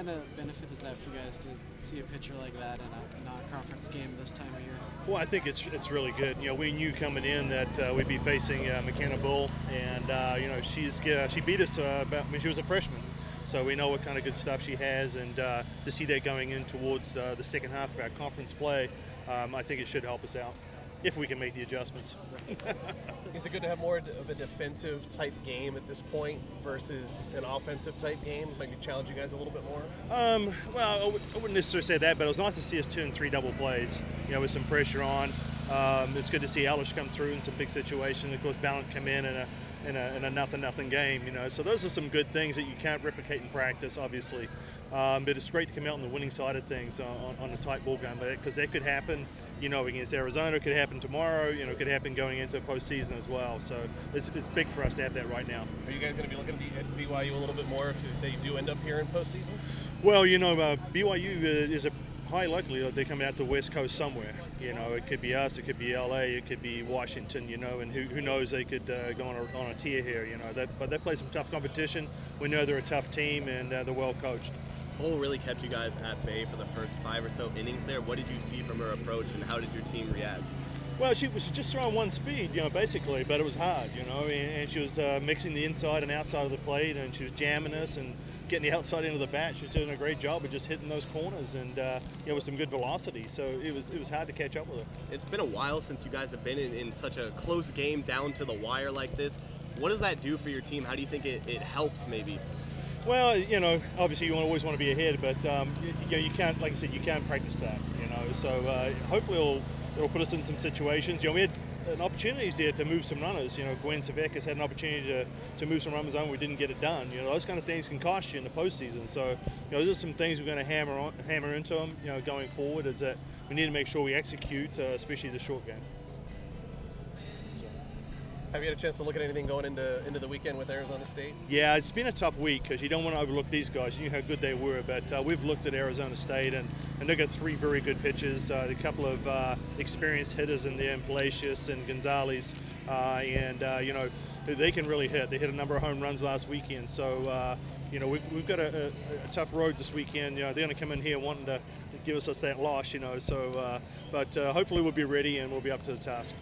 kind of benefit is that for you guys to see a pitcher like that in a non-conference game this time of year? Well, I think it's really good. You know, we knew coming in that we'd be facing McKenna Bull, and you know, she beat us when she was a freshman. So we know what kind of good stuff she has, and to see that going in towards the second half of our conference play, I think it should help us out if we can make the adjustments. Is it good to have more of a defensive type game at this point versus an offensive type game? Maybe challenge you guys a little bit more? Well, I wouldn't necessarily say that, but it was nice to see us turn 3 double plays, you know, with some pressure on. It's good to see Elish come through in some big situations. Of course, Ballant come in a nothing game, you know. So those are some good things that you can't replicate in practice, obviously. But it's great to come out on the winning side of things on a tight ball game, because that could happen, you know, against Arizona. It could happen tomorrow. You know, it could happen going into postseason as well. So it's big for us to have that right now. Are you guys going to be looking at BYU a little bit more if they do end up here in postseason? Well, you know, BYU is a high likelihood they're coming out to the West Coast somewhere. You know, it could be us, it could be LA, it could be Washington, you know, and who knows, they could go on a tier here, you know. But they play some tough competition. We know they're a tough team, and they're well coached. Bull really kept you guys at bay for the first 5 or so innings there. What did you see from her approach, and how did your team react? Well, she was just throwing one speed, you know, basically, but it was hard, you know, and she was mixing the inside and outside of the plate, and she was jamming us and getting the outside end of the bat. She was doing a great job of just hitting those corners, and you know, with some good velocity. So it was hard to catch up with her. It's been a while since you guys have been in such a close game down to the wire like this. What does that do for your team? How do you think it helps, maybe? Well, you know, obviously you always want to be ahead, but you know, you can't, like I said, you can't practice that, you know. So hopefully it'll put us in some situations. You know, we had opportunities there to move some runners. You know, Gwen Savekis had an opportunity to move some runners on. We didn't get it done. You know, those kind of things can cost you in the postseason. So, you know, those are some things we're going to hammer into them. You know, going forward, is that we need to make sure we execute, especially the short game. Have you had a chance to look at anything going into the weekend with Arizona State? Yeah, it's been a tough week because you don't want to overlook these guys. You knew how good they were, but we've looked at Arizona State, and they've got 3 very good pitchers, a couple of experienced hitters in there, Palacios and Gonzalez, and you know, they can really hit. They hit a number of home runs last weekend, so you know, we've got a tough road this weekend. You know, they're going to come in here wanting to give us that loss, you know. So, but hopefully we'll be ready and we'll be up to the task.